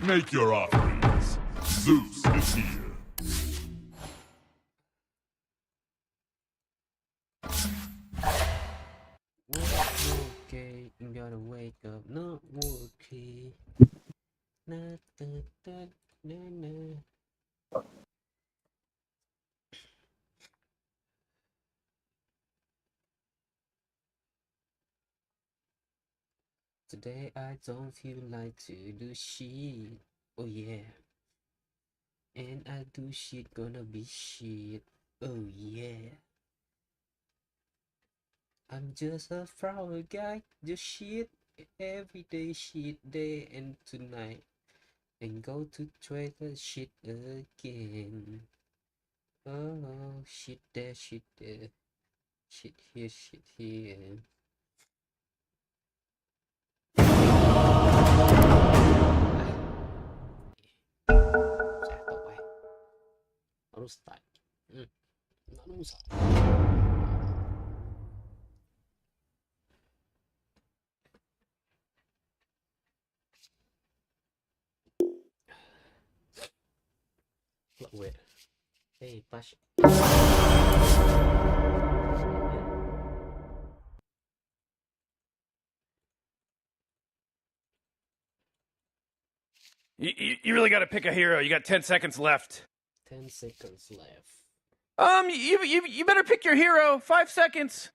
Make your offerings. Zeus is here. Okay, you gotta wake up, not okay. Na, da, da, na, na. Today I don't feel like to do shit. Oh yeah. And I do shit gonna be shit. Oh yeah. I'm just a flower guy, just shit every day, shit day and tonight. And go to trailer shit again. Oh shit there, shit there. Shit here, shit here. Jatuh harus start. Nggak usah. Wait. Hey, Pash. You really got to pick a hero. You got 10 seconds left. 10 seconds left. You better pick your hero. 5 seconds.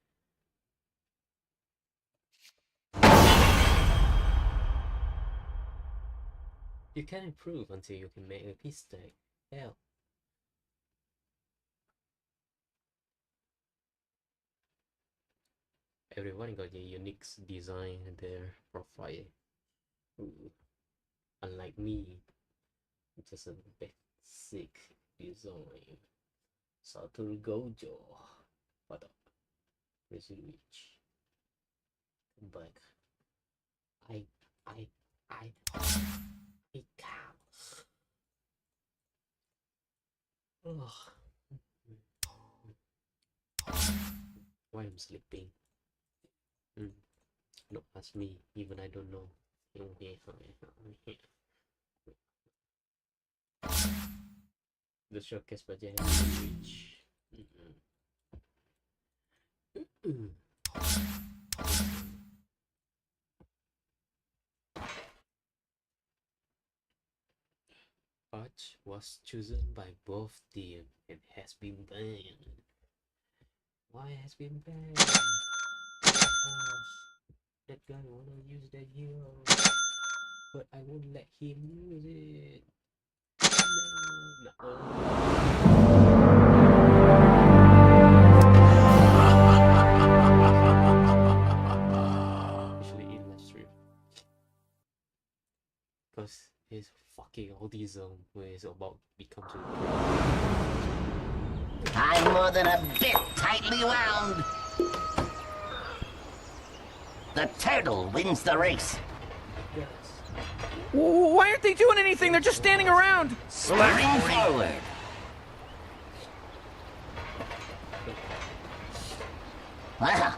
You can improve until you can make a piece stack. Hell. Everyone got a unique design in their profile. Ooh. Unlike me, just a basic design. Satu Gojo. What up? Where's the reach? Come back. I can't. Oh. Why I'm sleeping? Don't ask me, even I don't know. The showcase budget has been reached. Patch was chosen by both teams and has been banned. Why has been banned? Because that guy wanna use that hero, but I won't let him use it. No. Actually, in live stream, because his fucking autism is about to become so. I'm more than a bit tightly wound. The turtle wins the race. Yes. Why aren't they doing anything? They're just standing around. Spring forward. Wow.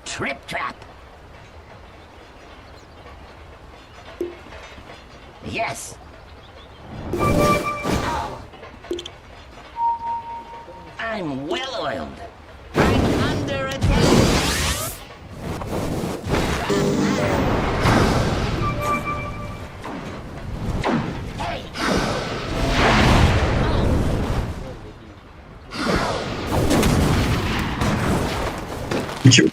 Trip trap. Yes. I'm well oiled. I'm under attack. Hey.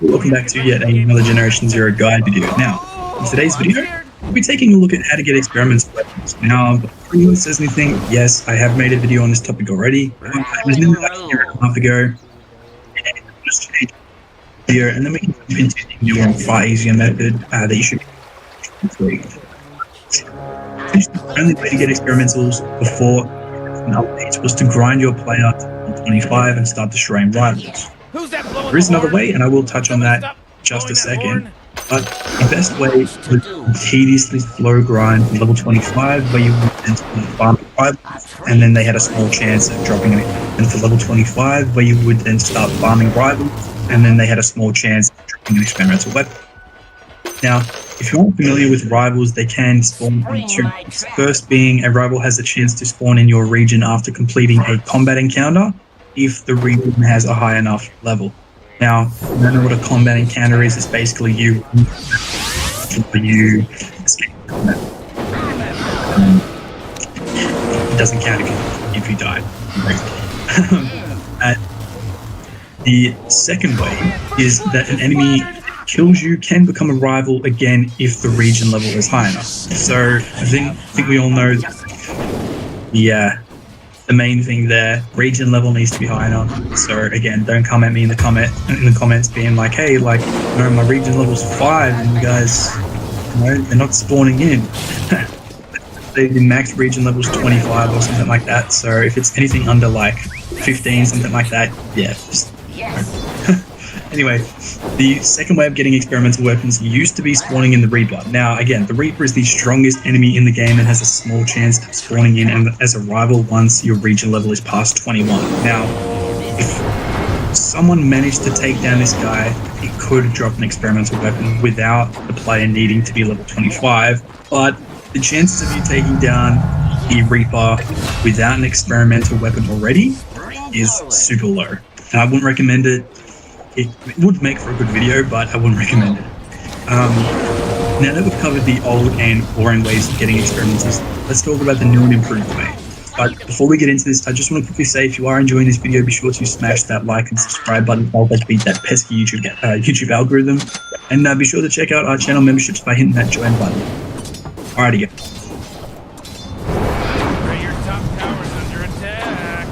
Welcome back to yet another Generation Zero guide video. Now, in today's video, we'll be taking a look at how to get experiments weapons. Now, before anyone says anything, yes, I have made a video on this topic already. It was nearly like a year and a half ago. And just change the video, and then we can continue on far easier method that you should be. The only way to get experimentals before an update was to grind your player to 25 and start destroying rivals. There is another way, and I will touch on that in just a second. But the best way is to tediously slow grind to level 25, where you went into the farm rivals, and then they had a small chance of dropping an and for level 25, where you would then start farming rivals, and then they had a small chance of dropping an experimental weapon. Now, if you aren't familiar with rivals, they can spawn in two ways. First being, a rival has a chance to spawn in your region after completing a combat encounter, if the region has a high enough level. Now, you don't know what a combat encounter is. It's basically you escape combat. It doesn't count if you die. The second way is that an enemy kills you can become a rival again if the region level is high enough. So I think we all know the main thing there, region level needs to be high enough. So again, don't come at me in the comments being like, hey, like, no, my region level's 5 and you guys, they're not spawning in. The max region level's 25 or something like that. So if it's anything under like 15, something like that, yeah. Anyway, the second way of getting experimental weapons used to be spawning in the Reaper. Now, again, the Reaper is the strongest enemy in the game and has a small chance of spawning in and as a rival once your region level is past 21. Now, if someone managed to take down this guy, he could drop an experimental weapon without the player needing to be level 25, but the chances of you taking down the Reaper without an experimental weapon already is super low. And I wouldn't recommend it. It would make for a good video, but I wouldn't recommend it. Now that we've covered the old and boring ways of getting experimentals, let's talk about the new and improved way. But before we get into this, I just want to quickly say, if you are enjoying this video, be sure to smash that like and subscribe button. I'll beat that pesky YouTube algorithm. And be sure to check out our channel memberships by hitting that join button. Alrighty, guys. Your top tower's under attack.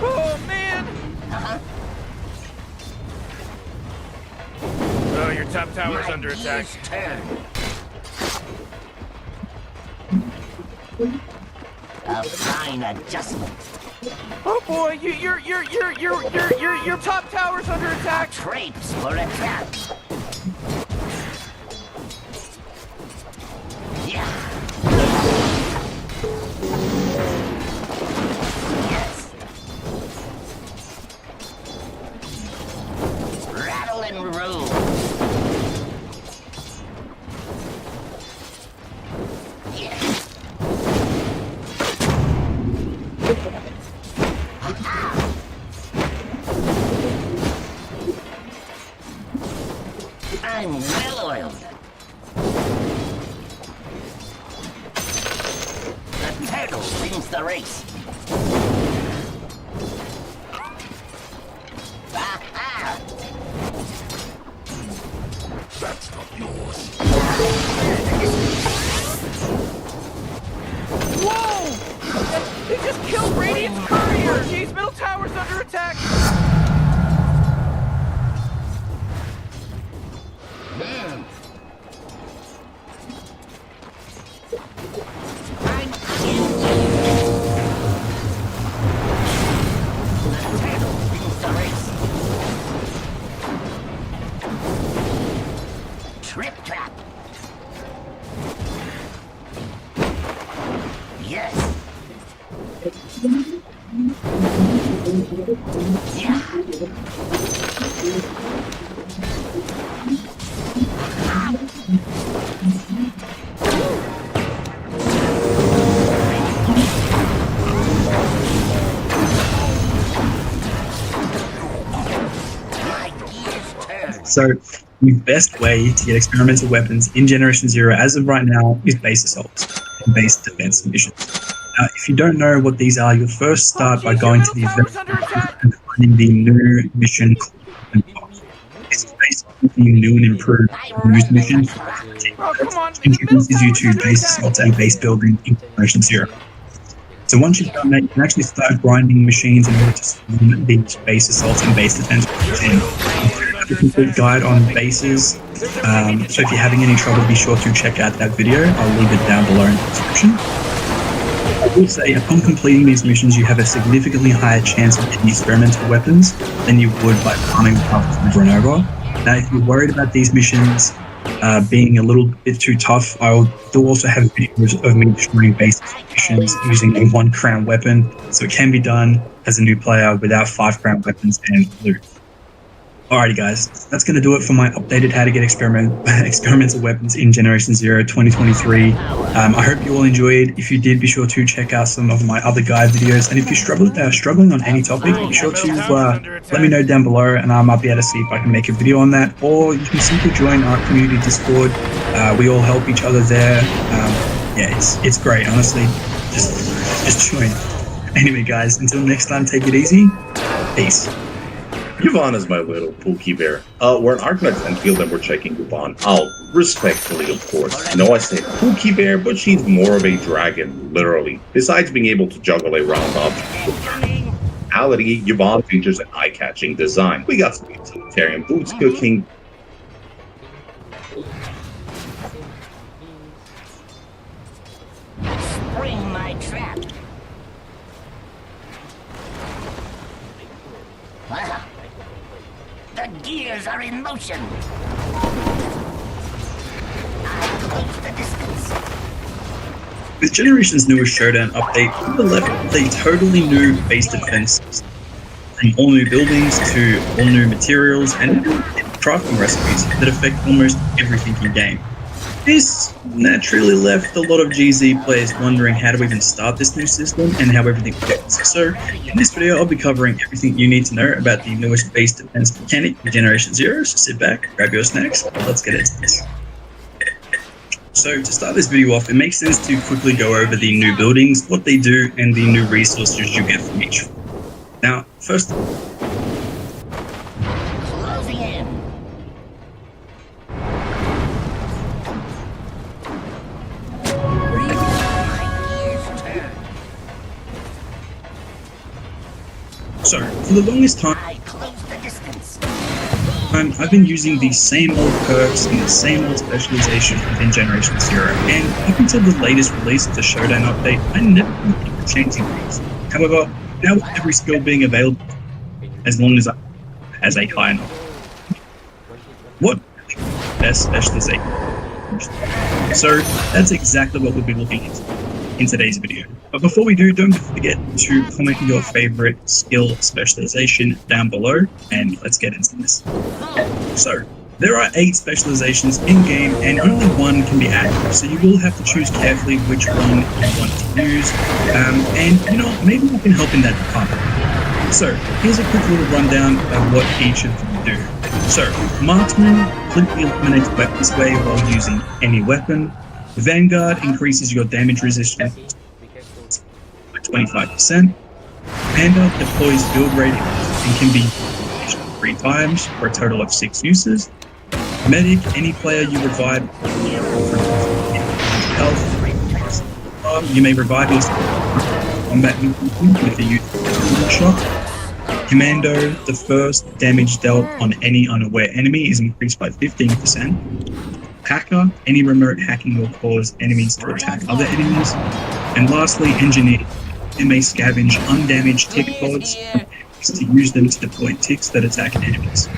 Oh man! Oh, your top tower's under attack. A fine adjustment. Oh boy, your top tower's under attack. Traps for attack. Yeah. Yes. Rattle and roll. Yes. I'm well oiled. The turtle wins the race. Ah-ha. That's not yours. Whoa! He just killed Radiant's courier! Jeez, middle tower's under attack! Trip trap. Yes. Yeah. So the best way to get experimental weapons in Generation 0 as of right now is base assaults and base defense missions. Now, if you don't know what these are, you'll first start by going to the event and finding the new mission called This is basically the new and improved news mission. It introduces you to base assaults and base building in Generation 0. So once you've done that, you can actually start grinding machines in order to spawn these base assaults and base defense missions. A complete guide on bases, so if you're having any trouble, be sure to check out that video. I'll leave it down below in the description. I will say, upon completing these missions, you have a significantly higher chance of getting experimental weapons than you would by farming over and over. Now, if you're worried about these missions being a little bit too tough, I do also have videos of me destroying base factions using a 1 crown weapon, so it can be done as a new player without 5 crown weapons and loot. Alrighty guys, that's going to do it for my updated how to get experimental weapons in Generation 0 2023. I hope you all enjoyed. If you did, be sure to check out some of my other guide videos, and if you're struggling on any topic, be sure to let me know down below, and I might be able to see if I can make a video on that, or you can simply join our community Discord. We all help each other there. Yeah, it's great, honestly. Just join. Anyway guys, until next time, take it easy. Peace. Yvonne is my little Pookie Bear. We're in Arknight's Enfield and we're checking Yvonne out. Respectfully, of course. No, I say Pookie Bear, but she's more of a dragon, literally. Besides being able to juggle a round object with reality, Yvonne features an eye-catching design. We got some utilitarian boots cooking. Spring my trap. Wow. The gears are in motion. I close the distance. With Generation's newest Showdown update, we were left with a totally new base defense, from all new buildings to all new materials and crafting recipes that affect almost everything in game. This naturally left a lot of GZ players wondering how to even start this new system and how everything works. So in this video, I'll be covering everything you need to know about the newest base defense mechanic in Generation 0. So sit back, grab your snacks, let's get into this. So to start this video off, it makes sense to quickly go over the new buildings, what they do, and the new resources you get from each. Now, first, Closing in. so for the longest time, I close the distance. I've been using the same old perks and the same old specializations within Generation 0, and up until the latest release of the Showdown update, I never considered changing things. However, now with every skill being available, as long as I has a high enough, what best specialization? So that's exactly what we'll be looking into in today's video. But before we do, don't forget to comment your favorite skill specialization down below, and let's get into this. So there are 8 specializations in game, and only 1 can be added, so you will have to choose carefully which one you want to use, and you know, maybe we can help in that department. So here's a quick little rundown of what each of them do. So Marksman completely eliminates weapon sway while using any weapon. Vanguard increases your damage resistance by 25%. Panda deploys build radius and can be used 3 times for a total of 6 uses. Medic, any player you revive health. You may revive yourself combat with the use of shot. Commando, the first damage dealt on any unaware enemy is increased by 15%. Hacker, any remote hacking will cause enemies to attack other enemies. And lastly, Engineer, you may scavenge undamaged tick pods to use them to deploy ticks that attack enemies.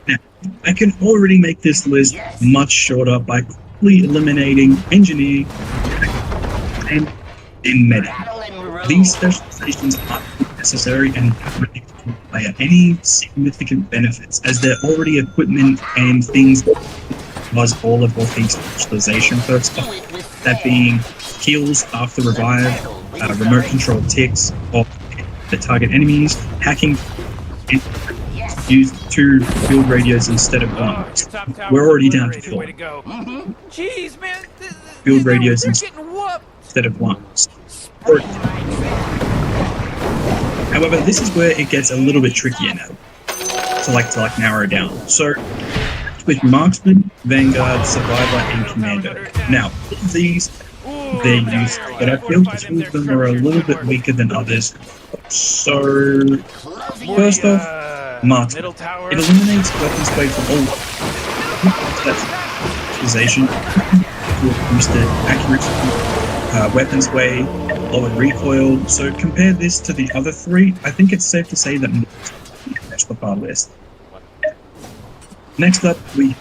Now, I can already make this list much shorter by quickly eliminating Engineer and Medic. These specializations aren't necessary and don't really require any significant benefits, as they're already equipment and things that cause all of these specialization perks, that being heals after revive, remote control ticks of the target enemies, hacking, and use 2 build radios instead of 1. We're already down to 4. Jeez, man. Build radios They're getting whooped. instead of 1. However, this is where it gets a little bit trickier now to narrow down. So with Marksman, Vanguard, Survivor, and Commando. Now, all of these, they're used, but I feel the 2 of them are a little bit weaker than others. So first off, Marksman. It eliminates weapons sway from all that's specialization to boosted accuracy, weapons sway, lower recoil. So compare this to the other 3. I think it's safe to say that match the far list. Next up, we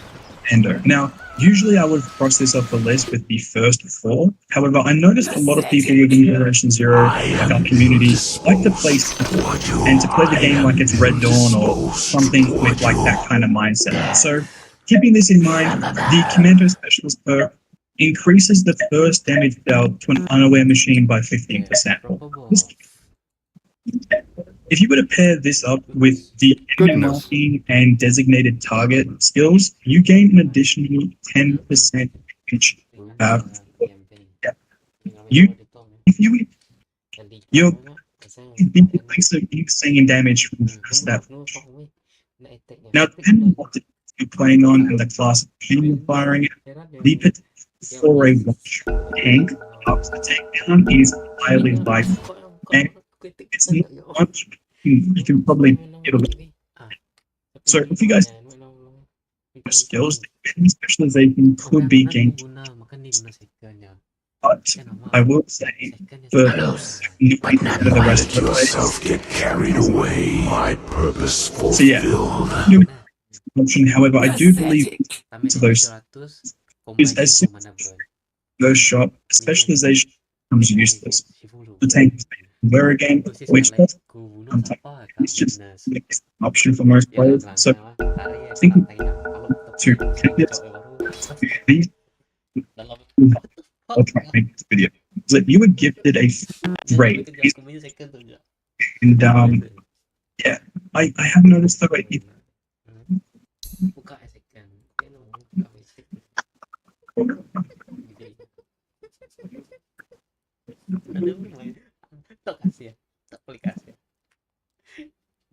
Commando. Now, Usually I would cross this off the list with the first 4. However, I noticed a lot of people within Generation Zero, like our community, like to play and to play the game like it's Red Dawn or something with like that kind of mindset. So keeping this in mind, the Commando Specialist perk increases the first damage dealt to an unaware machine by 15%. If you were to pair this up with the enemy marking and designated target skills, you gain an additional 10% damage. If you're insane damage from the first step. Now, depending on what you're playing on and the class of machine you're firing at, the potential for a watch tank after the takedown is highly likely. And it's not much. You can probably get a bit. So if you guys have skills, the specialization could be gained. But I will say, for But not the rest of the yourself get carried away. My purpose fulfilled. So yeah, option. However, I do believe to those is as soon as first shot, specialization becomes useless. The tank is where again, which it's just an option for most players. So I think to these I'll try to make this video. So you were gifted a raid, and yeah, I have noticed the rate.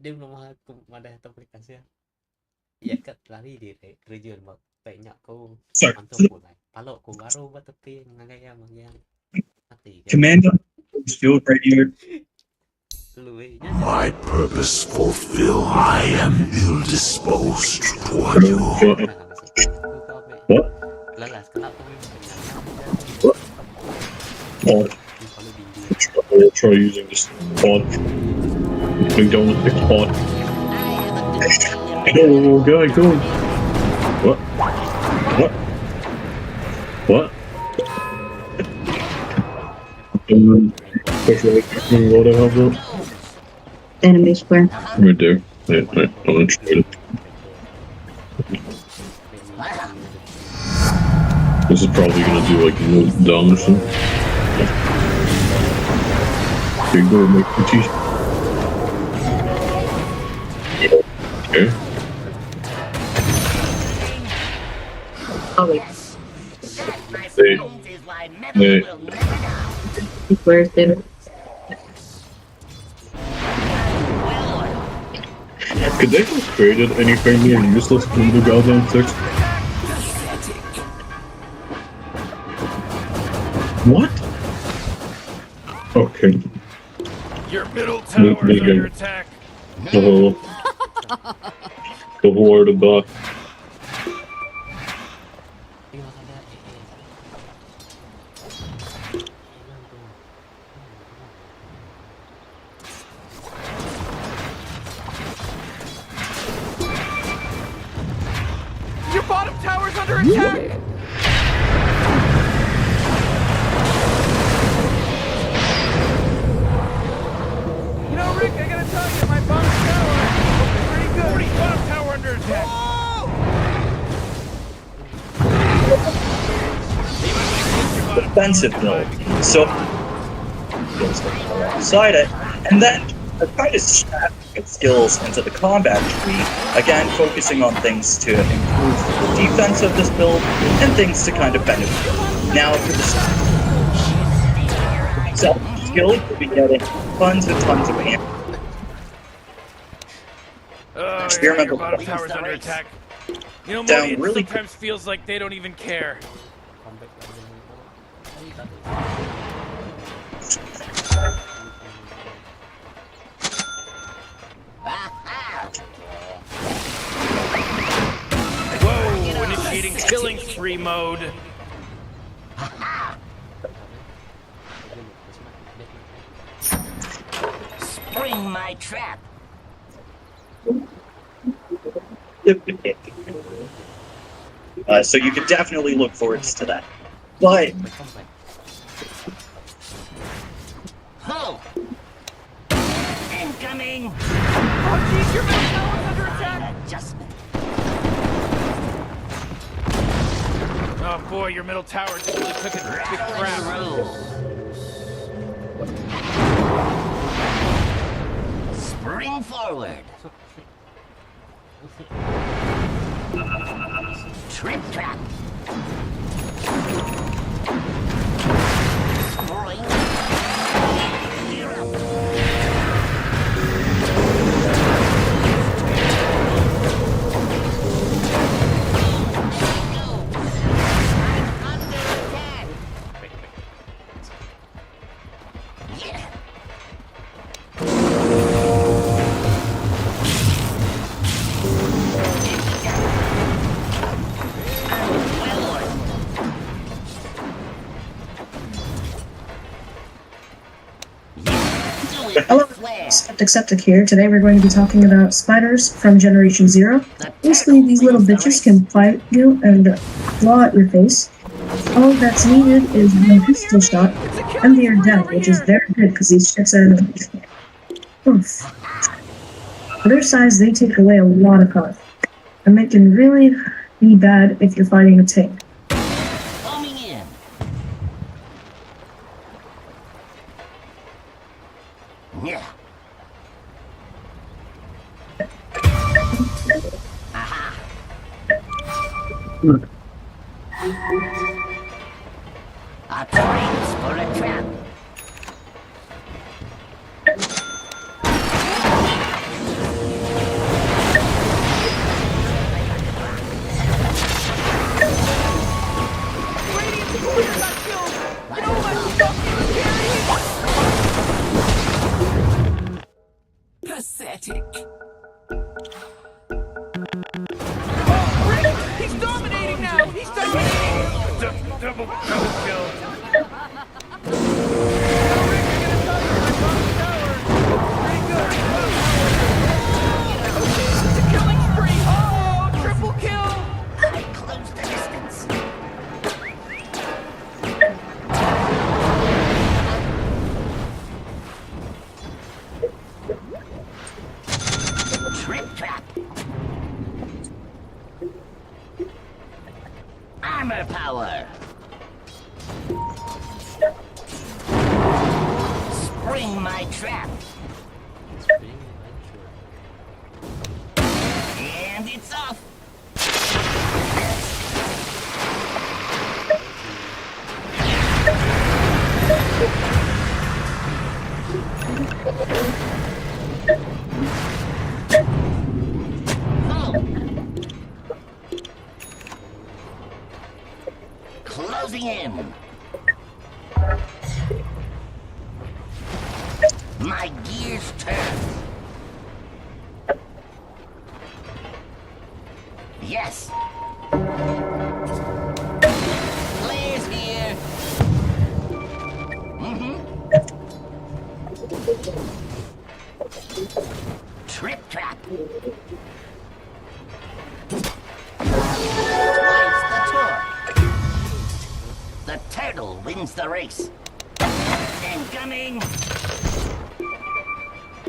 Dia belum ada aplikasi. Ya kat lari di kerja mak banyak kau mantul pulai. Kalau kau baru buat tepi ngagaya magian mati. Commander field radio. My purpose fulfilled. I am ill disposed toward you. What? Oh. I'll try using this pod. McDonald's pick pod. Go, go. What? What? What? What the hell, bro? Enemy square. Right there. Wait, I'm gonna try it. This is probably gonna do like a little dumb or something. Here you go, make the t-shirt. Okay. Oh wait. Hey. Where's the Could they have created anything more useless than the goddamn text? What? Okay. Your middle tower is under attack. The horde of the Your bottom tower's under attack. You know, Rick, I gotta tell you, my bottom tower is pretty good. Bottom tower under attack. Defensive build. So alongside it, and then I try to strap skills into the combat tree, again focusing on things to improve the defense of this build and things to kind of benefit. Now for the self skill, you'll be getting tons and tons of ammo. Experimental Your bottom tower's under attack. You know, Down Modi, it really sometimes feels like they don't even care. Whoa, initiating killing spree mode. Spring my trap. So you could definitely look forward to that. But Ho! Incoming! Oh, jeez, your middle tower's under attack! Adjustment. Oh boy, your middle tower just really took a big Rattle crap. and roll. Spring forward. Trip trap. Spring. Gear up. Go. I'm under attack. Yeah. Hello, Septic here. Today we're going to be talking about spiders from Generation Zero. Basically, these little bitches can bite you and claw at your face. All that's needed is one pistol shot, and they are dead, which is very good because these chicks are oof. For their size, they take away a lot of health, and they can really be bad if you're fighting a tank. Coming in. Yeah. Aha. A trains for a trap. Pathetic. He's dominating now! He's dominating! Double kill. It's a killing spree! Oh, triple kill! I close the distance. Trip trap. Armor power. Spring my trap. And it's off. Closing in. My gears turn. Yes. Players here. Trip trap. Twice the torque. The turtle wins the race. Incoming!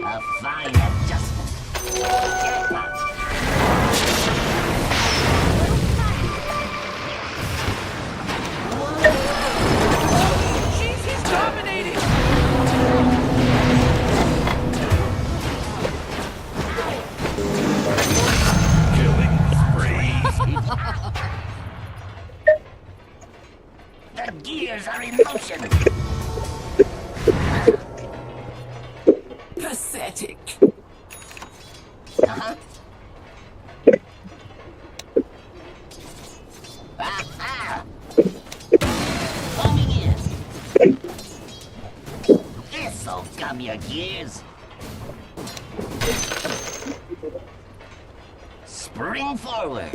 A fine adjustment. Jackpot. Jeez, he's dominating! Killing spree. The gears are in motion. Pathetic. Uh-huh. Aha! Coming in. This'll gum your gears. Spring forward.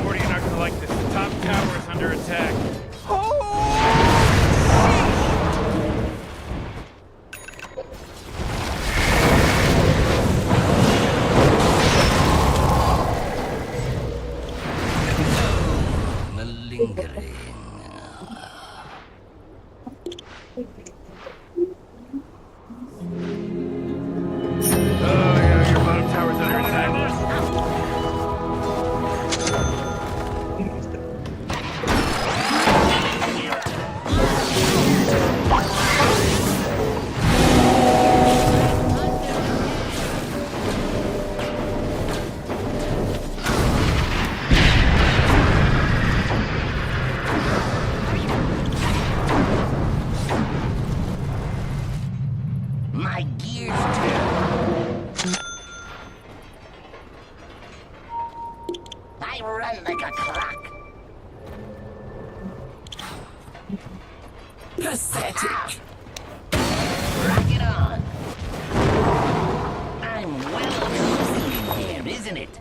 Morty, you're not gonna like this. The top tower is under attack. Oh! lingering. Oh, yeah, your bottom tower's under attack. My gears turn. I run like a clock. Pathetic. Rock it on. I'm well cozy in here, isn't it?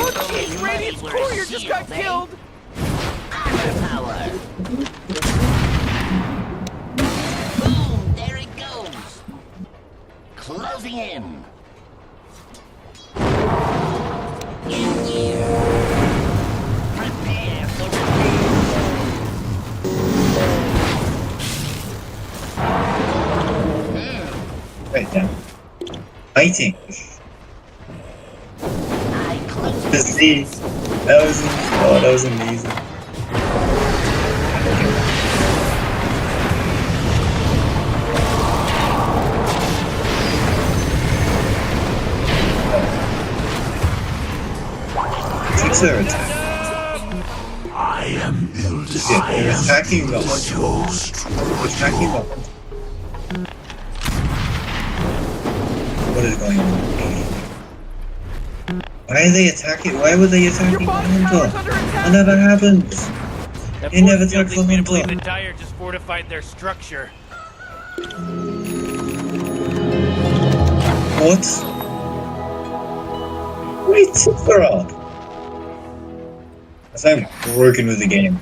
Oh, jeez, Radiant's courier just got killed! Armor power. Boom, there it goes. Closing in. In here. Prepare for Right down. Fighting. I close The sea. That was amazing. Six their attack. I am ill Yeah, they're attacking the disposed. attacking the What is going on? Why are they attacking? Why would they attack Your the bottom tower's hunter? under That attack! never happens. That It never force field attacks leads me to the believe hunter. the Dire just fortified their structure. What? Wait, they're up. I'm working with the game.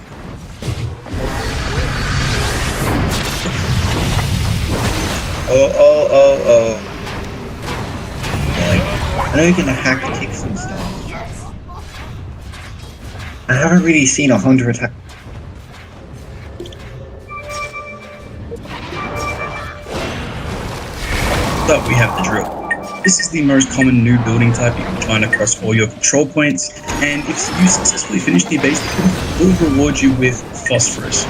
Oh. Like, I know you can hack ticks and stuff. I haven't really seen a hunter attack. So we have the drill. This is the most common new building type you can find across all your control points, and if you successfully finish the base defense, it will reward you with phosphorus.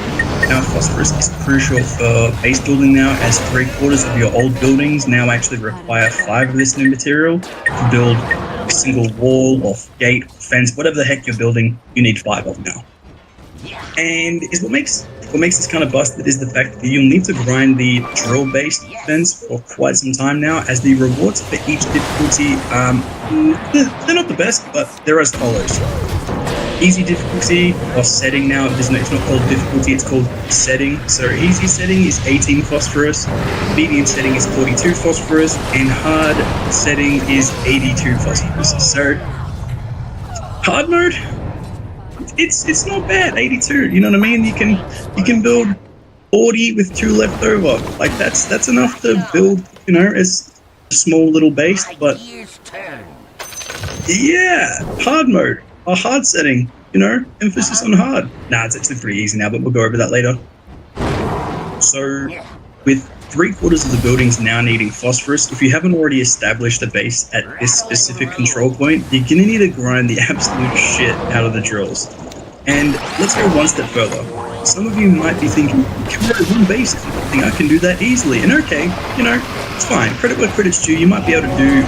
Now phosphorus is crucial for base building now, as 3/4 of your old buildings now actually require 5 of this new material to build a single wall or gate, fence, whatever the heck you're building, you need 5 of now. And is what makes this kind of busted is the fact that you'll need to grind the drill-based defense for quite some time now, as the rewards for each difficulty, they're not the best, but they're as follows. Easy difficulty or setting now, it's not called difficulty, it's called setting. So easy setting is 18 phosphorus, medium setting is 42 phosphorus, and hard setting is 82 phosphorus. So hard mode, it's not bad, 82. You know what I mean? You can build 40 with 2 left over. Like that's enough to build, as a small little base. But yeah, hard mode or hard setting. Emphasis on hard. Nah, it's actually pretty easy now, but we'll go over that later. So with 3/4 of the buildings now needing phosphorus, if you haven't already established a base at this specific control point, you're gonna need to grind the absolute shit out of the drills. And let's go one step further. Some of you might be thinking, one base, I think I can do that easily. And okay, it's fine. Credit where credit's due. You might be able to do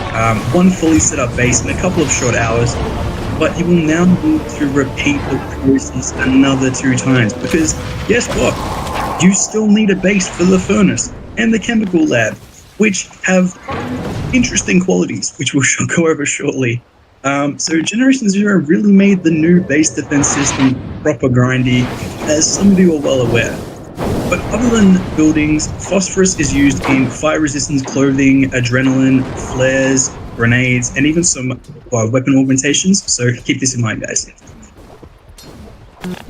one fully set up base in a couple of short hours, but you will now need to repeat the process another 2 times, because guess what? You still need a base for the furnace and the chemical lab, which have interesting qualities, which we'll go over shortly. So Generation Zero really made the new base defense system proper grindy, as some of you are well aware. But other than buildings, phosphorus is used in fire-resistant clothing, adrenaline, flares, grenades, and even some weapon augmentations, so keep this in mind, guys.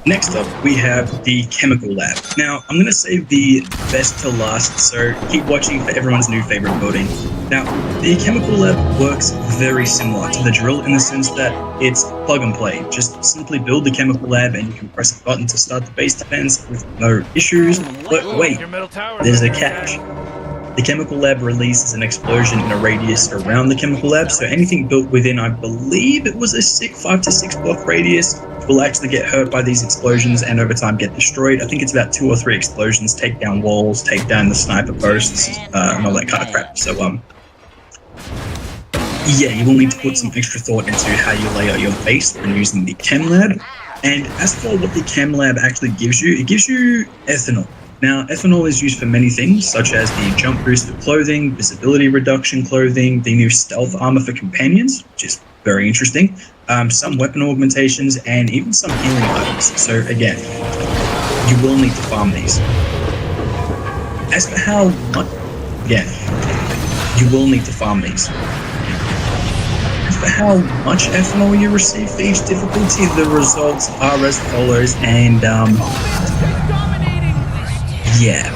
Next up, we have the chemical lab. Now, I'm going to save the best to last, so keep watching for everyone's new favorite building. Now, the chemical lab works very similar to the drill in the sense that it's plug and play. Just simply build the chemical lab and you can press a button to start the base defense with no issues. But wait, there's a catch. The chemical lab releases an explosion in a radius around the chemical lab, so anything built within, I believe it was a 5 to 6 block radius, will actually get hurt by these explosions and over time get destroyed. I think it's about 2 or 3 explosions, take down walls, take down the sniper posts, and all that kind of crap. So, yeah, you will need to put some extra thought into how you lay out your base when using the chem lab. And as for what the chem lab actually gives you, it gives you ethanol. Now, ethanol is used for many things, such as the jump boost for clothing, visibility reduction clothing, the new stealth armor for companions, which is very interesting, some weapon augmentations, and even some healing items. So again, you will need to farm these. As for how much, again, you will need to farm these. As for how much ethanol you receive for each difficulty, the results are as follows, and yeah,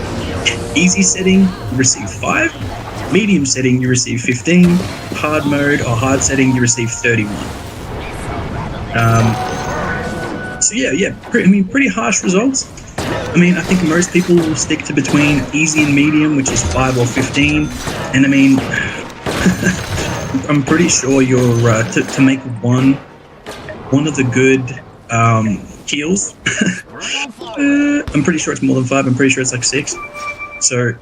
easy setting, you receive 5. Medium setting, you receive 15. Hard mode or hard setting, you receive 31. So yeah, pretty harsh results. I mean, I think most people will stick to between easy and medium, which is 5 or 15. And I mean, I'm pretty sure you're to make one of the good heals. I'm pretty sure it's more than 5. I'm pretty sure it's like 6. So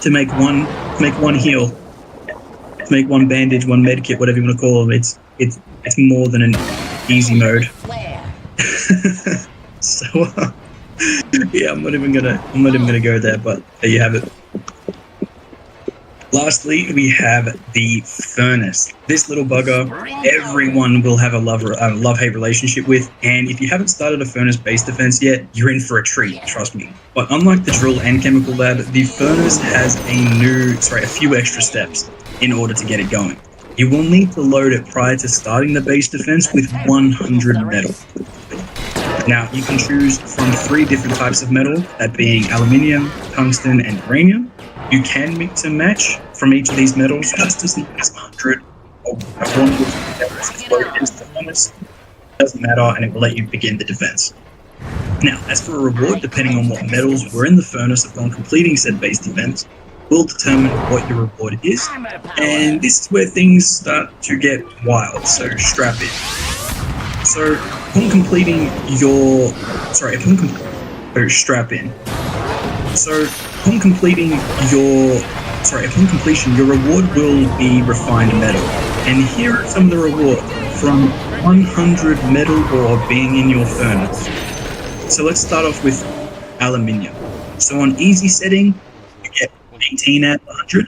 to make one heal, to make one bandage, one med kit, whatever you want to call them, it's more than an easy mode. So yeah, I'm not even gonna go there, but there you have it. Lastly, we have the furnace. This little bugger, everyone will have a love-hate relationship with, and if you haven't started a furnace base defense yet, you're in for a treat, trust me. But unlike the drill and chemical lab, the furnace has a few extra steps in order to get it going. You will need to load it prior to starting the base defense with 100 metal. Now, you can choose from 3 different types of metal, that being aluminium, tungsten, and uranium. You can mix and match from each of these metals just as long as 100 or 1 into the furnace. Doesn't matter, and it will let you begin the defense. Now, as for a reward, depending on what metals were in the furnace upon completing said base defense, will determine what your reward is. And this is where things start to get wild, so strap in. So, upon completing strap in. So, upon completion, your reward will be refined metal. And here are some of the reward from 100 metal ore being in your furnace. So let's start off with aluminium. So on easy setting, you get 18 out of 100.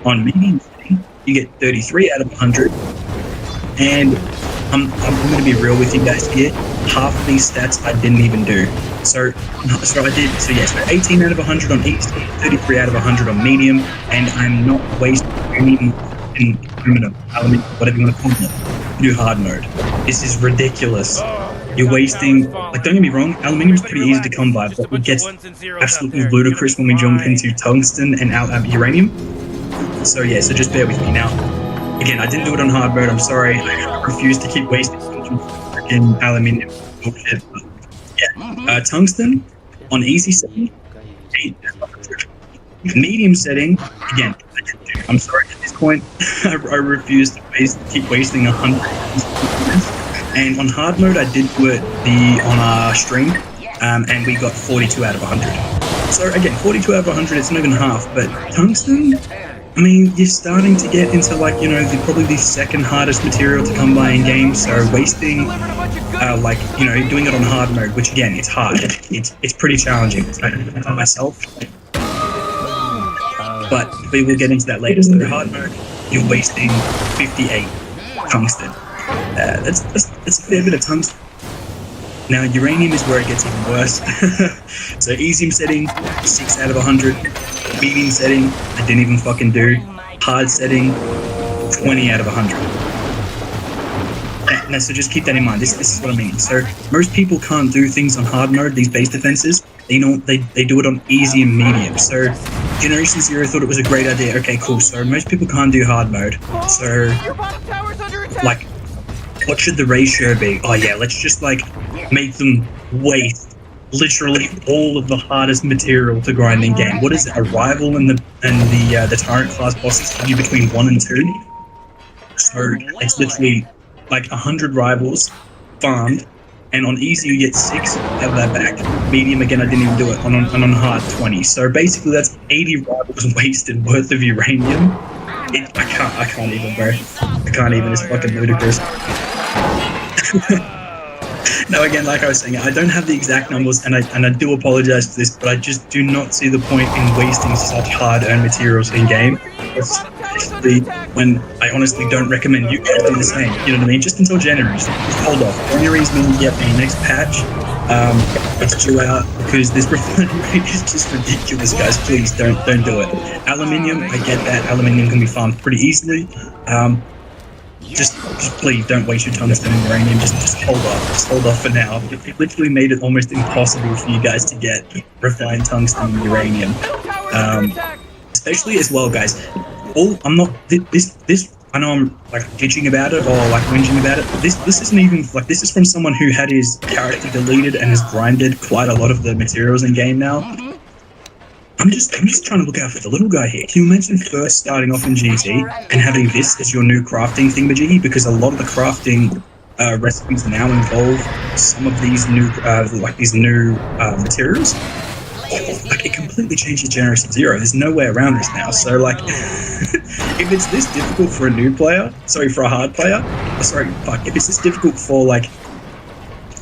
On medium setting, you get 33 out of 100. And I'm going to be real with you guys here. Half of these stats I didn't even do. So 18 out of 100 on easy, 33 out of 100 on medium, and I'm not wasting any in aluminum, whatever you want to call it, new hard mode. This is ridiculous. You're wasting, like, don't get me wrong, aluminium is pretty easy to come by, but it gets absolutely ludicrous when we jump into tungsten and uranium. So yeah, so just bear with me. Now, again, I didn't do it on hard mode, I'm sorry. I refuse to keep wasting freaking aluminium. Bullshit. Yeah, tungsten on easy setting, 8 out of 100. Medium setting, again, I'm sorry, at this point, I refuse to keep wasting 100. And on hard mode, I did do it on our stream, and we got 42 out of 100. So again, 42 out of 100, it's not even half, but tungsten, I mean, you're starting to get into, like, you know, probably the second hardest material to come by in games, so wasting, like, you know, doing it on hard mode, which again, it's hard, it's pretty challenging, I don't know myself. But we will get into that later. So hard mode, you're wasting 58 tungsten. That's a fair bit of tungsten. Now uranium is where it gets even worse. So easy setting, 6 out of 100. Medium setting, I didn't even fucking do. Hard setting, 20 out of 100. No, so just keep that in mind. This is what I mean. So most people can't do things on hard mode, these base defenses. They do it on easy and medium. So Generation Zero thought it was a great idea. Okay, cool. So most people can't do hard mode. So Your bottom tower's under attack. like, what should the ratio be? Oh yeah, let's just like make them waste literally all of the hardest material to grind in game. What is it? A rival and the Tyrant class bosses give you between 1 and 2. So it's literally like 100 rivals farmed, and on easy you get 6, have that back. Medium, again, I didn't even do it, and on hard 20. So basically that's 80 rivals wasted worth of uranium. I can't even, bro. I can't even, it's fucking ludicrous. No, again, like I was saying, I don't have the exact numbers, and I do apologize for this, but I just do not see the point in wasting such hard-earned materials in game, especially when I honestly don't recommend you guys do the same. You know what I mean? Just until January. Just hold off. January's when you get a next patch. It's due out because this refining rate is just ridiculous, guys. Please don't do it. Aluminium, I get that. Aluminium can be farmed pretty easily. Just please don't waste your tungsten and uranium. Just hold off. Just hold off for now. It literally made it almost impossible for you guys to get refined tungsten and uranium. Especially as well, guys. I'm not this. I know I'm like bitching about it or like whinging about it. This isn't even like, this is from someone who had his character deleted and has grinded quite a lot of the materials in game now. I'm just trying to look out for the little guy here. Can you imagine first starting off in GT and having this as your new crafting thingamajiggy? Because a lot of the crafting recipes now involve some of these new materials. Like, it completely changes Generation Zero. There's no way around this now. So like, if it's this difficult for a new player, for a hard player, if it's this difficult for like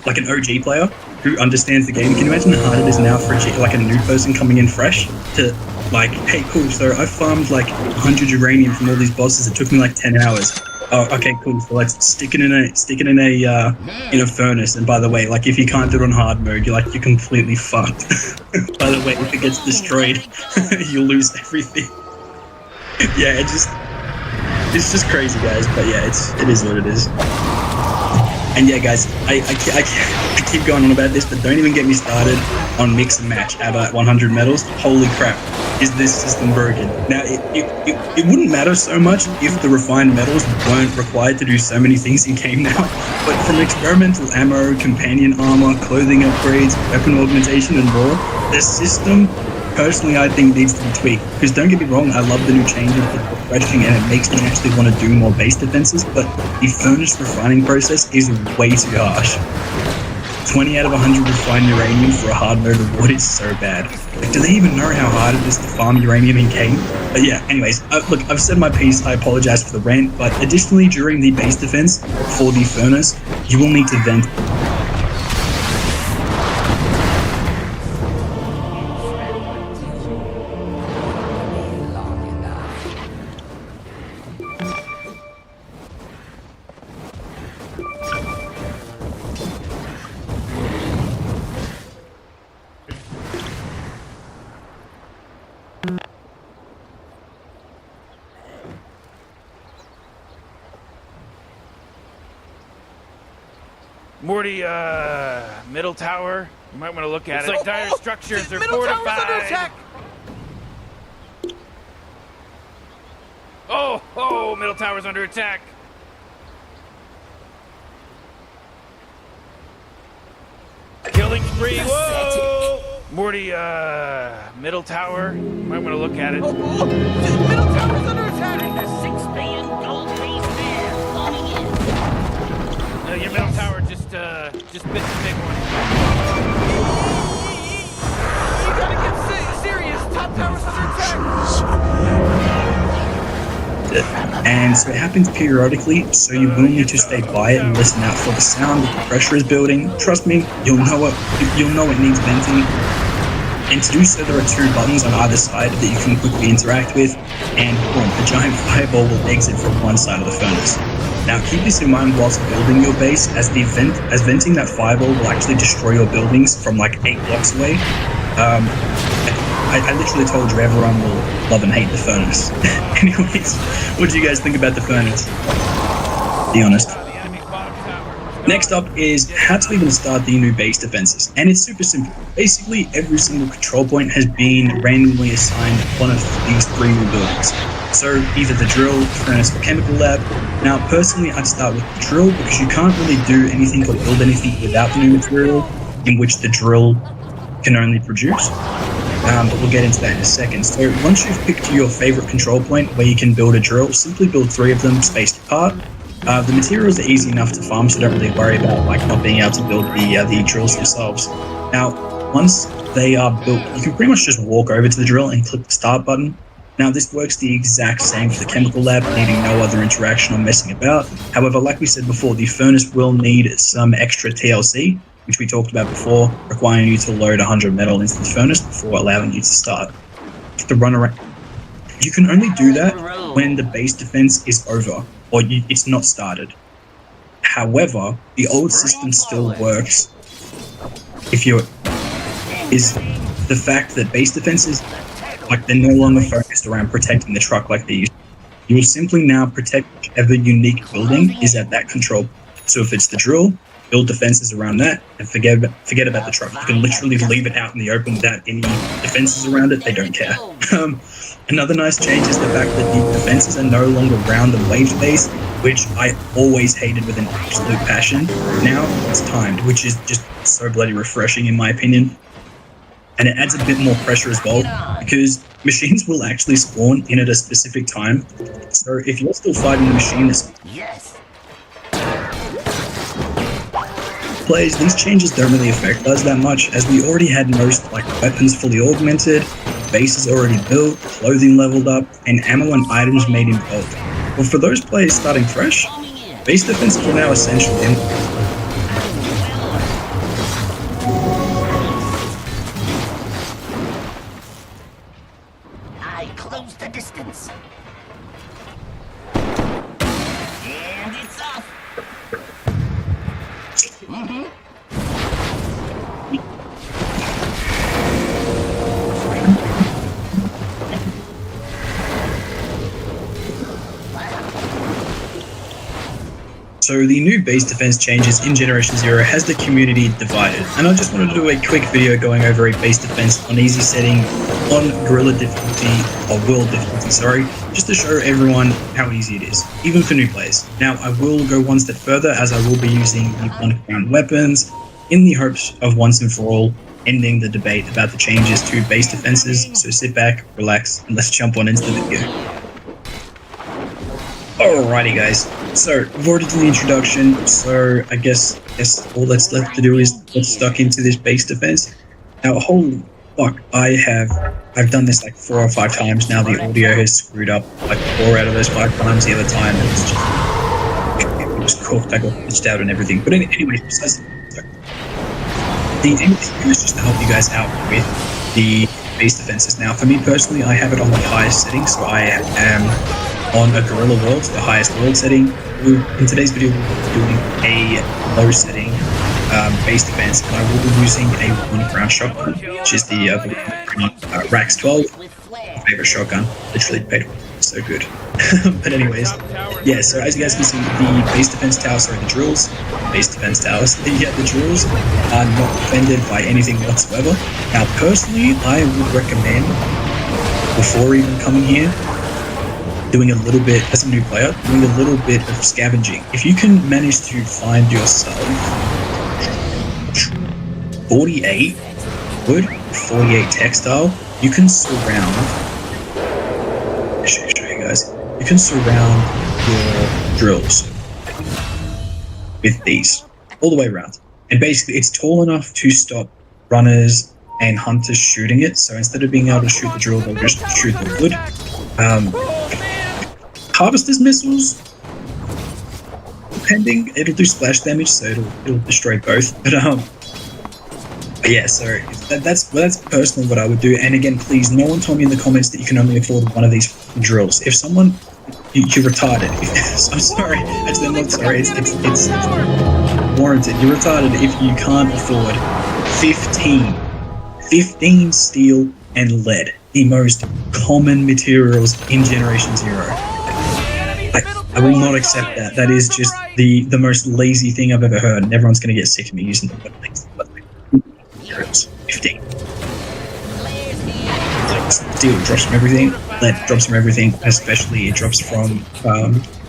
an OG player who understands the game, can you imagine how hard it is now for a new person coming in fresh to like, hey, cool, so I farmed like 100 uranium from all these bosses. It took me like 10 hours. Oh, okay, cool. So let's stick it in a furnace. And by the way, like, if you can't do it on hard mode, you're completely fucked. By the way, if it gets destroyed, you'll lose everything. Yeah, it's just crazy, guys. But yeah, it is what it is. And yeah, guys, I keep going on about this, but don't even get me started on mix and match at 100 medals. Holy crap, is this system broken? Now, it wouldn't matter so much if the refined metals weren't required to do so many things in game now, but from experimental ammo, companion armor, clothing upgrades, weapon augmentation, and more, the system, personally, I think needs to be tweaked. Because don't get me wrong, I love the new changes, it's refreshing, and it makes me actually want to do more base defenses, but the furnace refining process is way too harsh. 20 out of 100 refined uranium for a hard mode reward is so bad. Like, do they even know how hard it is to farm uranium in game? But yeah, anyways, look, I've said my piece, I apologize for the rant, but additionally, during the base defense for the furnace, you will need to vent. Morty, middle tower. You might want to look at it. Looks like dire structures are Middle tower's under fortified. attack. Oh, middle tower's under attack. Killing spree. Whoa! Morty, middle tower. You might want to look at it. Middle tower's under attack. The 6 billion gold base there flooding in. No, your middle tower just bit the big one. You gotta get serious. Top tower's under attack. And so it happens periodically, so you will need to stay by it and listen out for the sound. If the pressure is building, trust me, you'll know it needs venting. And to do so, there are 2 buttons on either side that you can quickly interact with, and boom, a giant fireball will exit from one side of the furnace. Now, keep this in mind whilst building your base, as venting that fireball will actually destroy your buildings from like 8 blocks away. I literally told you everyone will love and hate the furnace. Anyways, what do you guys think about the furnace? Be honest. The enemy's bottom Next up is how to even start the new base defenses, and it's super simple. Basically, every single control point has been randomly assigned one of these 3 new buildings. So either the drill, furnace, or chemical lab. Now, personally, I'd start with the drill because you can't really do anything or build anything without the new material in which the drill can only produce. But we'll get into that in a second. So once you've picked your favorite control point where you can build a drill, simply build 3 of them spaced apart. The materials are easy enough to farm, so don't really worry about not being able to build the drills yourselves. Now, once they are built, you can pretty much just walk over to the drill and click the start button. Now, this works the exact same for the chemical lab, needing no other interaction or messing about. However, like we said before, the furnace will need some extra TLC, which we talked about before, requiring you to load 100 metal into the furnace before allowing you to start. The run around. You can only do that when the base defense is over, or it's not started. However, the old system still works is the fact that base defenses, they're no longer focused around protecting the truck like they used to. You will simply now protect whichever unique building is at that control. So if it's the drill, build defenses around that and forget about the truck. You can literally leave it out in the open without any defenses around it. They don't care. Another nice change is the fact that the defenses are no longer round and wave based, which I always hated with an absolute passion. Now it's timed, which is just so bloody refreshing in my opinion. And it adds a bit more pressure as well, because machines will actually spawn in at a specific time. So if you're still fighting the machine that's plays, these changes don't really affect us that much, as we already had most weapons fully augmented, bases already built, clothing leveled up, and ammo and items made in bulk. Well, for those players starting fresh, base defenses are now essential. I close the distance. And it's off. So the new base defense changes in Generation 0 has the community divided, and I just wanted to do a quick video going over a base defense on easy setting, on gorilla difficulty, or world difficulty, sorry, just to show everyone how easy it is, even for new players. Now I will go one step further, as I will be using the one-round weapons in the hopes of once and for all ending the debate about the changes to base defenses. So sit back, relax, and let's jump on into the video. Alrighty guys, so we've already done the introduction, so I guess all that's left to do is get stuck into this base defense. Now holy fuck, I've done this 4 or 5 times now. The audio has screwed up 4 out of those 5 times. The other time it was cooked, I got glitched out and everything. But anyways, besides the aim of this video is just to help you guys out with the base defenses. Now for me personally, I have it on the highest setting, so I am on a Gorilla World, the highest world setting. In today's video, we'll be doing a low setting base defense, and I will be using a 1-round shotgun, which is the Rax 12, my favorite shotgun. Literally paid so good. But anyways, yeah, so as you guys can see, the base defense towers, sorry, the drills, base defense towers, the drills are not defended by anything whatsoever. Now personally, I would recommend, before even coming here, doing a little bit, as a new player, doing a little bit of scavenging. If you can manage to find yourself 48 wood, 48 textile, you can surround, I'll show you guys, you can surround your drills with these, all the way around. And basically it's tall enough to stop runners and hunters shooting it, so instead of being able to shoot the drill, they'll just shoot the wood. Harvester's missiles, depending, it'll do splash damage, so it'll destroy both. But yeah, so that's personally what I would do. And again, please, no one told me in the comments that you can only afford one of these drills. If someone, you're retarded. I'm sorry, actually I'm not sorry. It's warranted. You're retarded if you can't afford 15 steel and lead, the most common materials in Generation 0. I will not accept that. That is just the most lazy thing I've ever heard, and everyone's going to get sick of me using the word lazy. But like, 15. Steel drops from everything. Lead drops from everything. Especially it drops from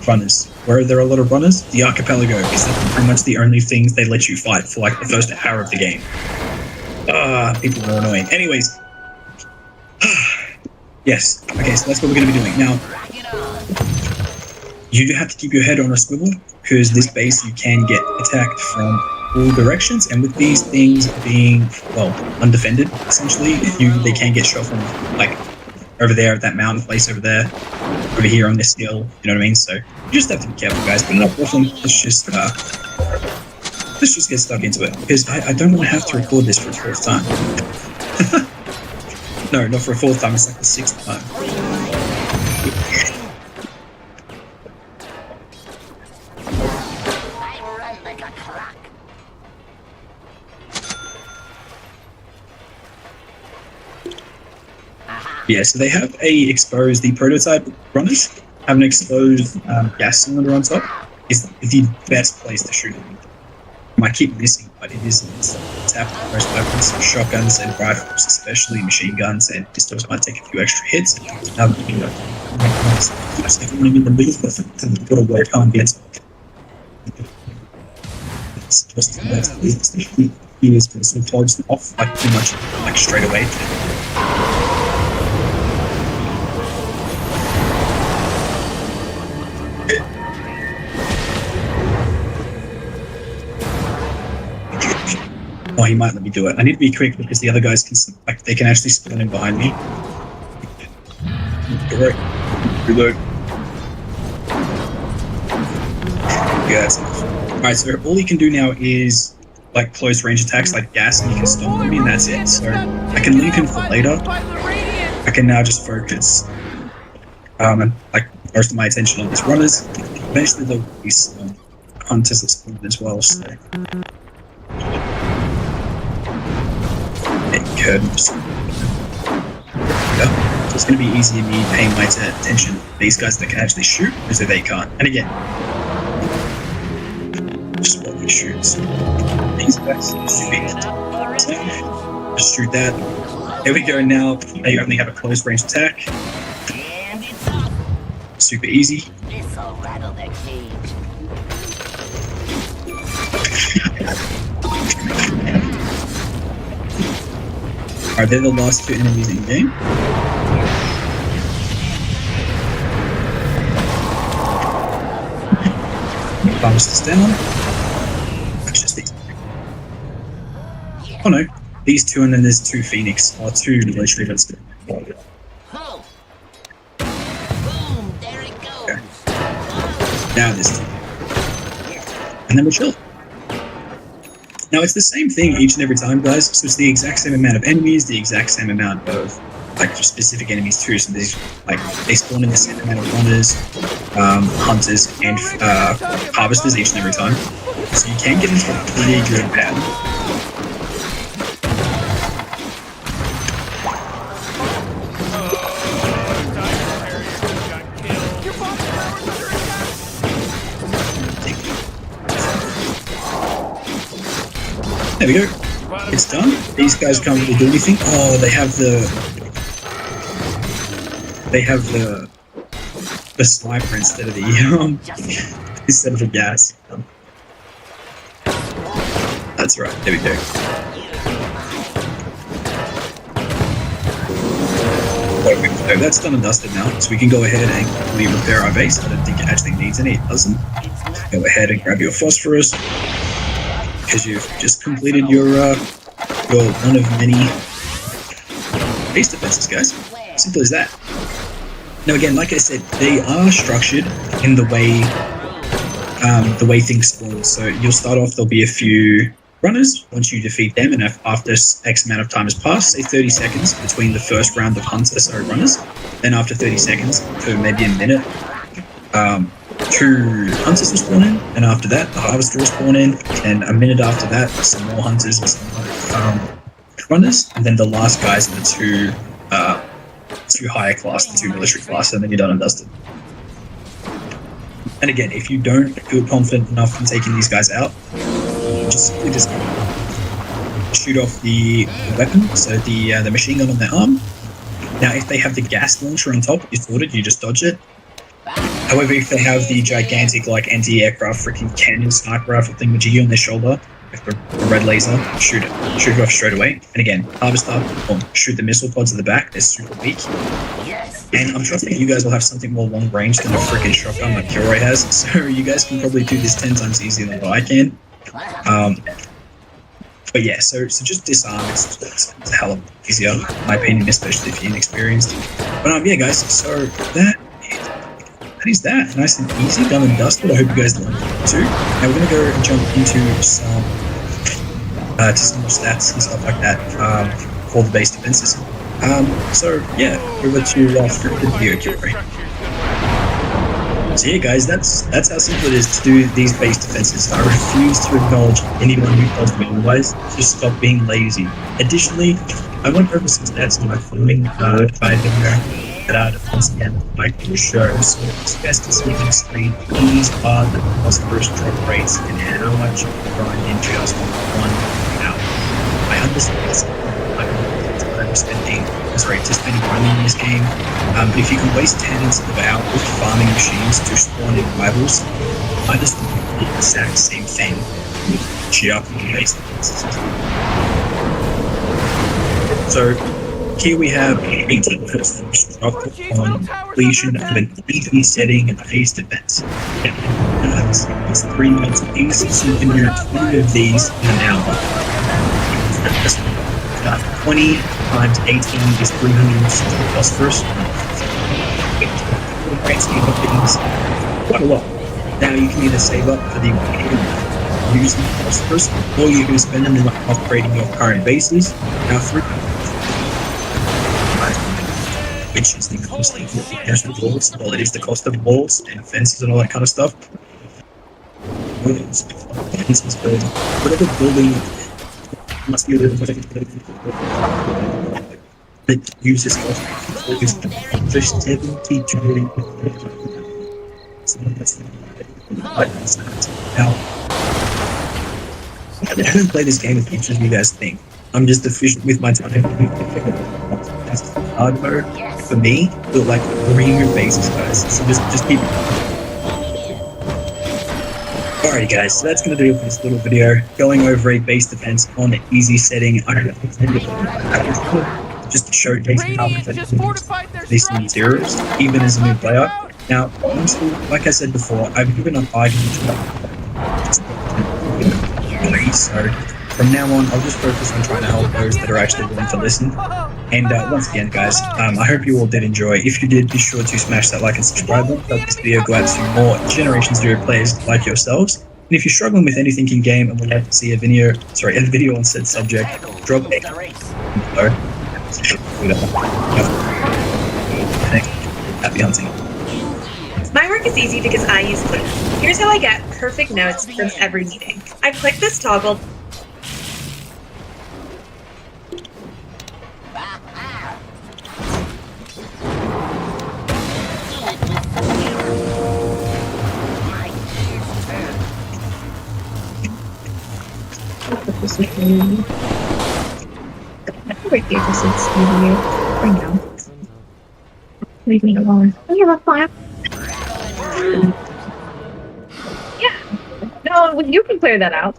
runners. Where there are a lot of runners, the archipelago is pretty much the only things they let you fight for like the first hour of the game. People are annoying. Anyways. Yes. Okay, so that's what we're going to be doing. Now, you do have to keep your head on a swivel, because this base you can get attacked from all directions, and with these things being, well, undefended, essentially, they can get shot from, like, over there at that mountain place over there, over here on this hill, you know what I mean? So, you just have to be careful, guys. But enough waffling, let's just get stuck into it, because I don't want to have to record this for a fourth time. No, not for a fourth time, it's like the sixth time. Yeah, so they have the prototype runners have an exposed gas cylinder on top. It's the best place to shoot it. I keep missing, but it is. It's happened with most weapons, shotguns and rifles, especially machine guns and pistols might take a few extra hits. Now, you know, just like when I'm in the middle of it, and got away can't get. It's just he is sometimes off like too much, like straight away. Oh, he might let me do it. I need to be quick because the other guys can, like, they can actually spawn in behind me. Alright. Reload. Yes. Alright, so all he can do now is, like, close range attacks like gas, and he can stomp on me, and that's it. So I can leave him for later. I can now just focus, and, like, most of my attention on these runners. Eventually there'll be some hunters that spawn as well, so... So it's going to be easy in me paying my attention to these guys that can actually shoot, because they can't. And again, just what we shoot. So these guys just shoot that. There we go. Now they only have a close range attack. Super easy. This'll rattle the cage. Are they the last two enemies in game? Bounce this down. It's just these. Oh no, these two, and then there's two Phoenix, or two military that's good. Boom! Boom! There it goes. Okay. Now this two. And then we're chill. Now, it's the same thing each and every time, guys, so it's the exact same amount of enemies, the exact same amount of, like, specific enemies too, so they spawn in the same amount of runners, hunters, and harvesters each and every time. So you can get into a pretty good pattern. There we go. It's done. These guys can't really do anything. Oh, they have the sniper instead of the instead of the gas. That's right. There we go. So that's done and dusted now. So we can go ahead and quickly repair our base. I don't think it actually needs any. It doesn't. Go ahead and grab your phosphorus, because you've just completed your one of many base defenses, guys. Simple as that. Now again, like I said, they are structured in the way things spawn. So you'll start off, there'll be a few runners. Once you defeat them, and after X amount of time has passed, say 30 seconds between the first round of runners, then after 30 seconds, to maybe a minute, two hunters will spawn in, and after that, the harvester will spawn in, and a minute after that, some more hunters and some more runners, and then the last guys are the two higher class, the two military class, and then you're done and dusted. And again, if you don't feel confident enough in taking these guys out, just shoot off the weapon, so the machine gun on their arm. Now, if they have the gas launcher on top, you're sorted, you just dodge it. However, if they have the gigantic, like, anti-aircraft freaking cannon sniper rifle thingamajiggy on their shoulder, with the red laser, shoot it. Shoot it off straight away. And again, harvester, boom, shoot the missile pods at the back, they're super weak. And I'm trusting you guys will have something more long range than a freaking shotgun like Kilroy has, so you guys can probably do this 10 times easier than what I can. But yeah, so just disarm, it's a hell of easier, in my opinion, especially if you're inexperienced. But yeah guys, so that is that. Nice and easy, done and dusted. I hope you guys learned it too. Now we're gonna go and jump into some more stats and stuff like that for the base defenses. So yeah, over to the video Kilroy. So yeah guys, that's how simple it is to do these base defenses. I refuse to acknowledge anyone who tells me otherwise. Just stop being lazy. Additionally, I went over some stats on my filming by that once again like to show, so you guys can see on the screen, these are the phosphorus drop rates and how much you can grind in just 1 hour. I understand I'm spending grinding in this game, but if you can waste tens of hours farming machines to spawn in rivals, I just do the exact same thing with base defenses. So here we have 18% on completion of an easy setting and base defense. It's 3 months apiece, so you can do 20 of these in an hour. 20 times 18 is 360 phosphorus. Quite a lot. Now you can either save up for the using phosphorus, or you can spend them in upgrading your current bases. Now which is the cost of walls. Well, it is the cost of walls and fences and all that kind of stuff. Whatever building must be a little bit that uses just 70 trillion. Now, I haven't played this game as much as you guys think. I'm just efficient with my time. Hard mode for me, but like 300 bases, guys. So just keep it. Alrighty guys, so that's going to do it for this little video, going over a base defense on an easy setting. I don't know, just to showcase how these new zeros, even as a new player. Now, honestly, like I said before, I've given up arguing so from now on, I'll just focus on trying to help those that are actually willing to listen. And once again, guys, I hope you all did enjoy. If you did, be sure to smash that like and subscribe button. Help this video go out to more Generation Zero players like yourselves. And if you're struggling with anything in game and would like to see a video on said subject, drop a below. Happy hunting. My work is easy because I use Click. Here's how I get perfect notes from every meeting. I click this toggle. Leave me alone. I have a fire. Yeah. No, you can clear that out.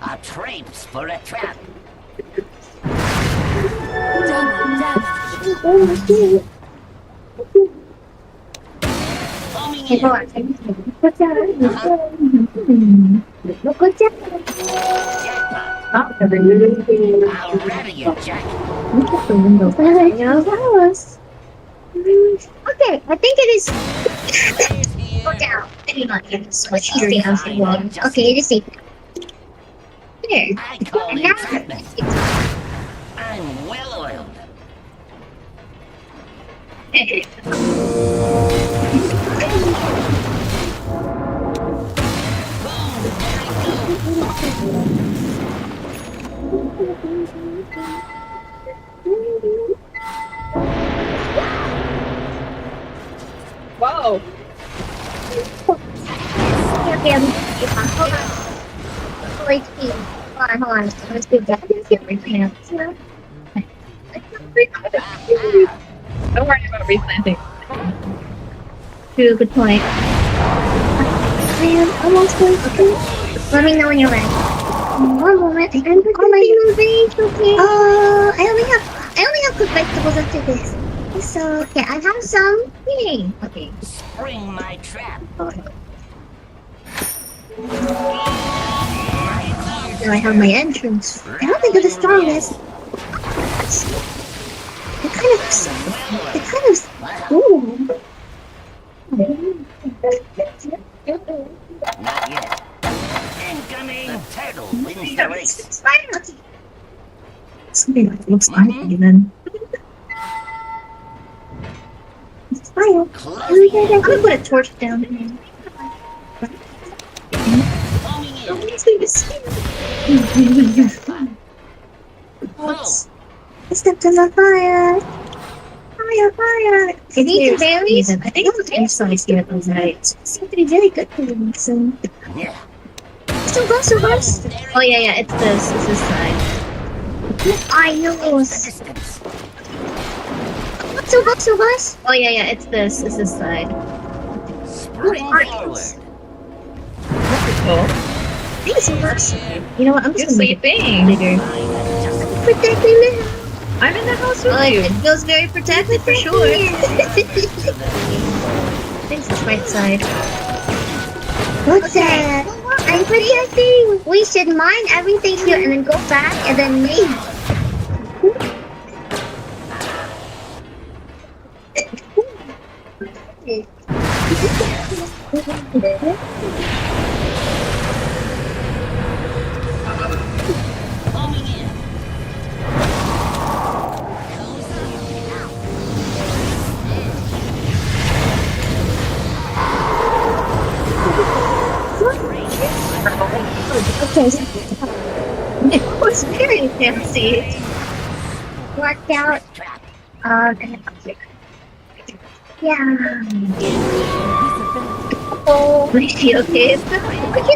A traps for a trap. Already, you jack. Okay, I think it is. Go down. Switch down. Okay, you see. There. I call it equipment. I'm well oiled. Whoa. Okay, hold on. Wait, hold on. Let's do that. Get my pants. Don't worry about replanting. Good point. Man, almost going to. Let me know when you're ready. One moment. I'm putting my range, okay? I only have good vegetables after this. So, okay, I have some. Yay. Okay. Spring my trap. Now I have my entrance. I don't think they're the strongest. They're kind of. Ooh. Not yet. Incoming turtle wins the race. Something like looks spiky then. Smile. I'm gonna put a torch down here. I stepped in the fire. Fire. It needs berries. I think it's inside here at those nights. Seems to be very good for them, so. Yeah. So close. Oh yeah, it's this. It's this side. I know. So close. Oh yeah, it's this. It's this side. Spring forward. Thanks so much. You know what? I'm just gonna make it sleeping. bigger. Protecting the house. I'm in the house with you. It feels very protected for sure. Thanks, it's right side. What's that? I'm protecting. We should mine everything here and then go back and then leave. Okay. It was very fancy. Worked out. Yeah. Oh, is she okay? Look at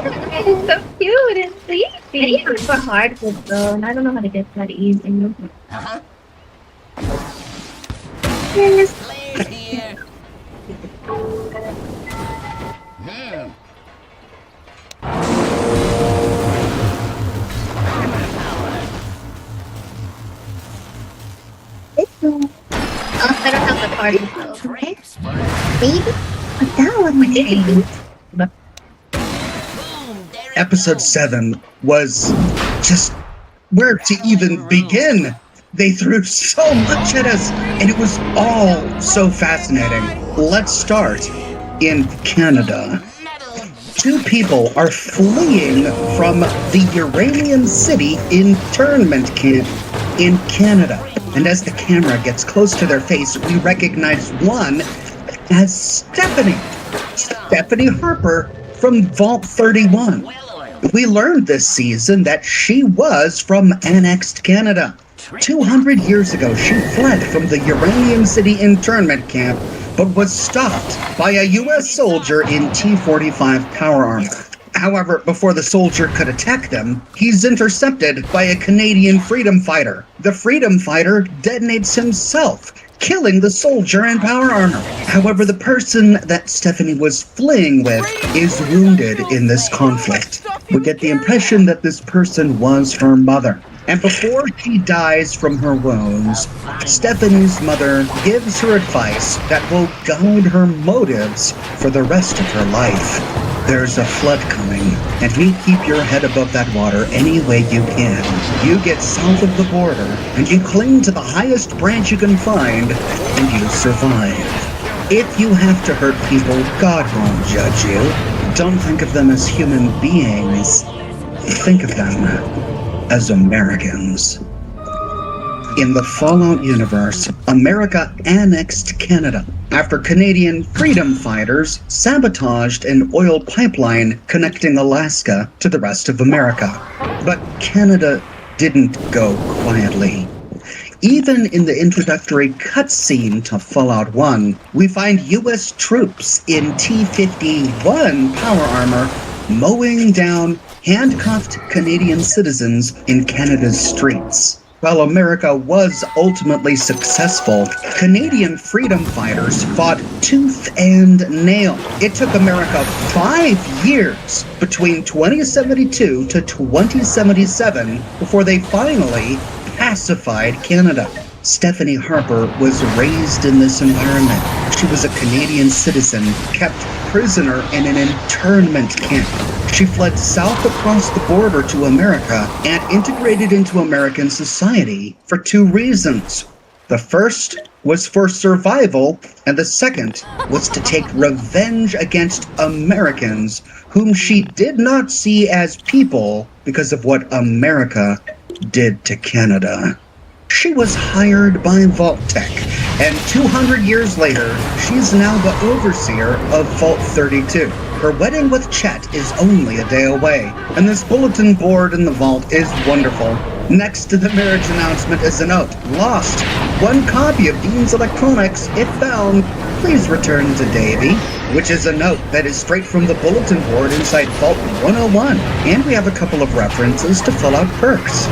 that. It's so cute and sleepy. I need to look for hardwood though, and I don't know how to get that easy. Uh-huh. Yes. Players here. I don't have the party though. Okay. Baby? But that one would be. Episode 7 was just where to even begin. They threw so much at us, and it was all so fascinating. Let's start in Canada. 2 people are fleeing from the Uranium City internment camp in Canada. And as the camera gets close to their face, we recognize one as Stephanie Harper from Vault 31. We learned this season that she was from annexed Canada. 200 years ago, she fled from the Uranium City internment camp, but was stopped by a U.S. soldier in T-45 power armor. However, before the soldier could attack them, he's intercepted by a Canadian freedom fighter. The freedom fighter detonates himself, killing the soldier in power armor. However, the person that Stephanie was fleeing with is wounded in this conflict. We get the impression that this person was her mother. And before she dies from her wounds, Stephanie's mother gives her advice that will guide her motives for the rest of her life. There's a flood coming, and you keep your head above that water any way you can. You get south of the border, and you cling to the highest branch you can find, and you survive. If you have to hurt people, God won't judge you. Don't think of them as human beings. Think of them as Americans. In the Fallout universe, America annexed Canada after Canadian freedom fighters sabotaged an oil pipeline connecting Alaska to the rest of America. But Canada didn't go quietly. Even in the introductory cutscene to Fallout 1, we find US troops in T-51 power armor mowing down handcuffed Canadian citizens in Canada's streets. While America was ultimately successful, Canadian freedom fighters fought tooth and nail. It took America 5 years between 2072 to 2077 before they finally pacified Canada. Stephanie Harper was raised in this environment. She was a Canadian citizen, kept prisoner in an internment camp. She fled south across the border to America and integrated into American society for 2 reasons. The first was for survival, and the second was to take revenge against Americans whom she did not see as people because of what America did to Canada. She was hired by Vault-Tec, and 200 years later, she's now the overseer of Vault 32. Her wedding with Chet is only a day away, and this bulletin board in the vault is wonderful. Next to the marriage announcement is a note. Lost. 1 copy of Dean's Electronics, if found, please return to Davy, which is a note that is straight from the bulletin board inside Vault 101. And we have a couple of references to Fallout perks.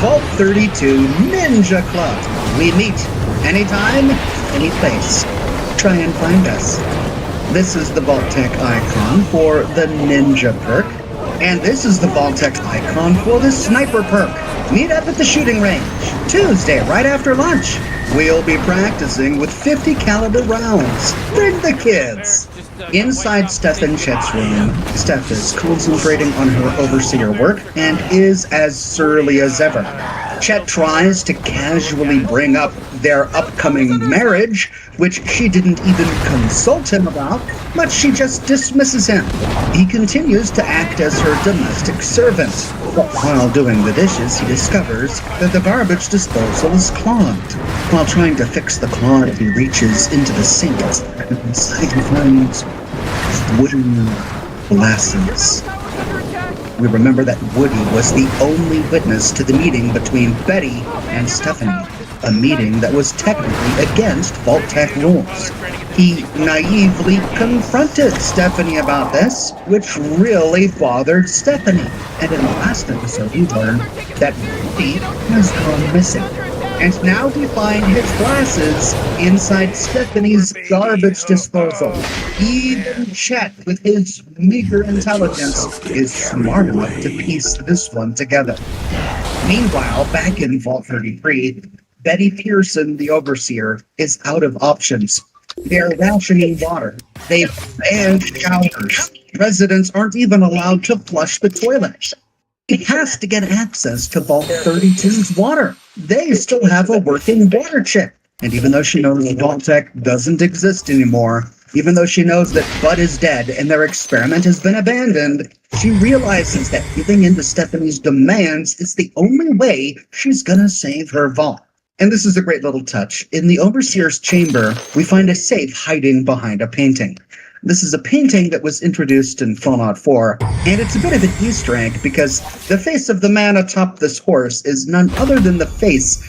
Vault 32 Ninja Club. We meet anytime, any place. Try and find us. This is the Vault-Tec icon for the Ninja perk, and this is the Vault-Tec icon for the Sniper perk. Meet up at the shooting range, Tuesday right after lunch. We'll be practicing with 50 caliber rounds. Bring the kids. Inside Steph and Chet's room, Steph is concentrating on her overseer work and is as surly as ever. Chet tries to casually bring up their upcoming marriage, which she didn't even consult him about, but she just dismisses him. He continues to act as her domestic servant. But while doing the dishes, he discovers that the garbage disposal is clogged. While trying to fix the clog, he reaches into the sink and inside he finds wooden glasses. We remember that Woody was the only witness to the meeting between Betty and Stephanie, a meeting that was technically against Vault-Tec rules. He naively confronted Stephanie about this, which really bothered Stephanie. And in the last episode, we learned that Woody has gone missing. And now we find his glasses inside Stephanie's garbage disposal. Even Chet, with his meager intelligence, is smart enough to piece this one together. Meanwhile, back in Vault 33, Betty Pearson, the overseer, is out of options. They're rationing water. They've banned showers. Residents aren't even allowed to flush the toilet. He has to get access to Vault 32's water. They still have a working water chip. And even though she knows Vault-Tec doesn't exist anymore, even though she knows that Bud is dead and their experiment has been abandoned, she realizes that giving in to Stephanie's demands is the only way she's gonna save her vault. And this is a great little touch. In the Overseer's chamber, we find a safe hiding behind a painting. This is a painting that was introduced in Fallout 4, and it's a bit of an Easter egg because the face of the man atop this horse is none other than the face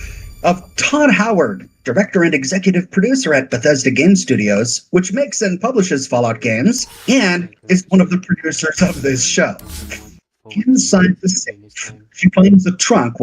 of Todd Howard, director and executive producer at Bethesda Game Studios, which makes and publishes Fallout games, and is one of the producers of this show. Inside the safe, she finds a trunk